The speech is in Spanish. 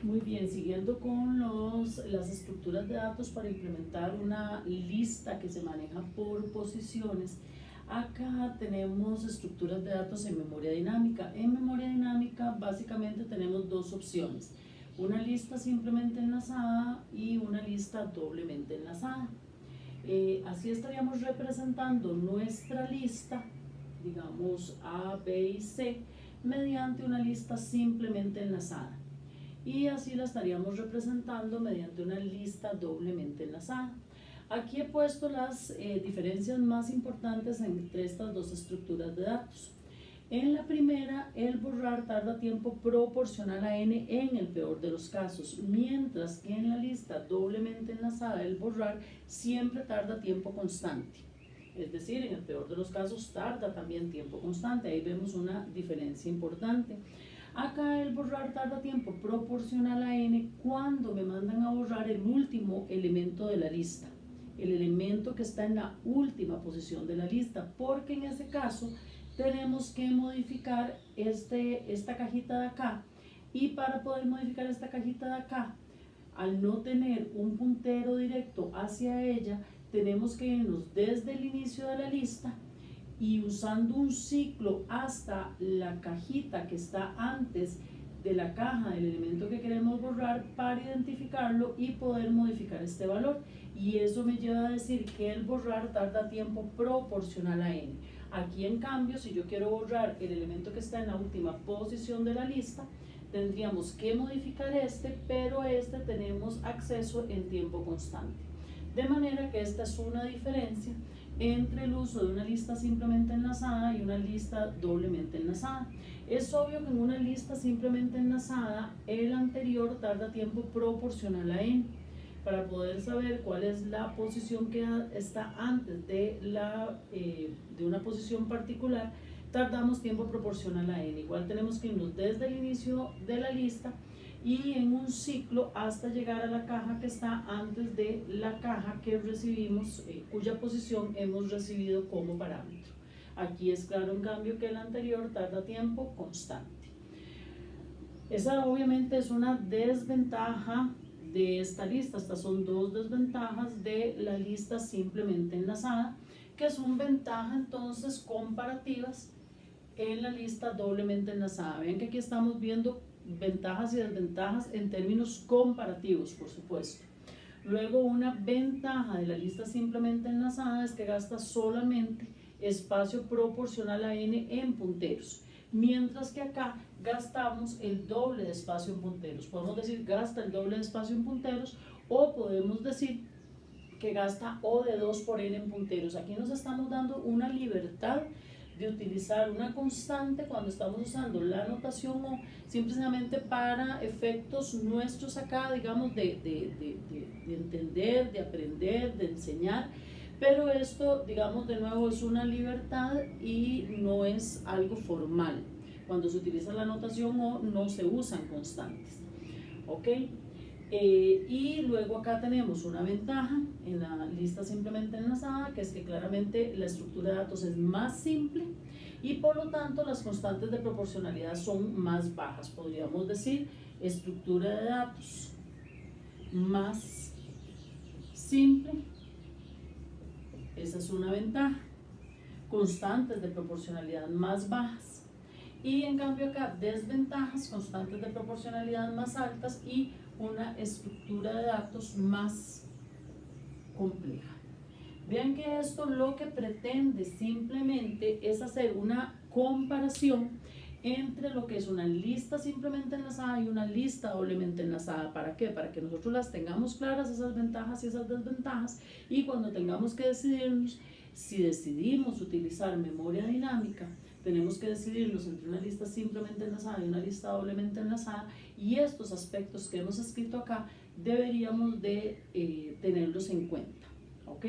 Muy bien, siguiendo con las estructuras de datos para implementar una lista que se maneja por posiciones. Acá tenemos estructuras de datos en memoria dinámica. En memoria dinámica básicamente tenemos dos opciones: una lista simplemente enlazada y una lista doblemente enlazada. Así estaríamos representando nuestra lista, digamos A, B y C, mediante una lista simplemente enlazada, y así la estaríamos representando mediante una lista doblemente enlazada. Aquí he puesto las diferencias más importantes entre estas dos estructuras de datos. En la primera, el borrar tarda tiempo proporcional a n en el peor de los casos, mientras que en la lista doblemente enlazada el borrar siempre tarda tiempo constante. Es decir, en el peor de los casos tarda también tiempo constante. Ahí vemos una diferencia importante. Acá el borrar tarda tiempo proporcional a n cuando me mandan a borrar el último elemento de la lista, el elemento que está en la última posición de la lista, porque en ese caso tenemos que modificar esta cajita de acá, y para poder modificar esta cajita de acá, al no tener un puntero directo hacia ella, tenemos que irnos desde el inicio de la lista y usando un ciclo hasta la cajita que está antes de la caja del elemento que queremos borrar para identificarlo y poder modificar este valor. Y eso me lleva a decir que el borrar tarda tiempo proporcional a n. Aquí en cambio, si yo quiero borrar el elemento que está en la última posición de la lista, tendríamos que modificar pero tenemos acceso en tiempo constante. De manera que esta es una diferencia entre el uso de una lista simplemente enlazada y una lista doblemente enlazada. Es obvio que en una lista simplemente enlazada el anterior tarda tiempo proporcional a n. Para poder saber cuál es la posición que está antes de una posición particular, tardamos tiempo proporcional a n. Igual tenemos que irnos desde el inicio de la lista y en un ciclo hasta llegar a la caja que está antes de la caja que recibimos, cuya posición hemos recibido como parámetro. Aquí es claro en cambio que el anterior tarda tiempo constante. Esa obviamente es una desventaja de esta lista. Estas son dos desventajas de la lista simplemente enlazada, que son ventajas entonces comparativas en la lista doblemente enlazada. Ven que aquí estamos viendo ventajas y desventajas en términos comparativos, por supuesto. Luego, una ventaja de la lista simplemente enlazada es que gasta solamente espacio proporcional a n en punteros, mientras que acá gastamos el doble de espacio en punteros. Podemos decir gasta el doble de espacio en punteros, o podemos decir que gasta O de 2 por n en punteros. Aquí nos estamos dando una libertad de utilizar una constante cuando estamos usando la notación O, simplemente para efectos nuestros acá, digamos, de entender, de aprender, de enseñar. Pero esto, digamos, de nuevo es una libertad y no es algo formal. Cuando se utiliza la notación O no se usan constantes, ¿ok? Y luego acá tenemos una ventaja en la lista simplemente enlazada, que es que claramente la estructura de datos es más simple y por lo tanto las constantes de proporcionalidad son más bajas. Podríamos decir estructura de datos más simple, esa es una ventaja. Constantes de proporcionalidad más bajas, y en cambio acá desventajas: constantes de proporcionalidad más altas y una estructura de datos más compleja. Vean que esto lo que pretende simplemente es hacer una comparación entre lo que es una lista simplemente enlazada y una lista doblemente enlazada. ¿Para qué? Para que nosotros las tengamos claras, esas ventajas y esas desventajas, y cuando tengamos que decidirnos si decidimos utilizar memoria dinámica, tenemos que decidirnos entre una lista simplemente enlazada y una lista doblemente enlazada, y estos aspectos que hemos escrito acá deberíamos de tenerlos en cuenta, ¿ok?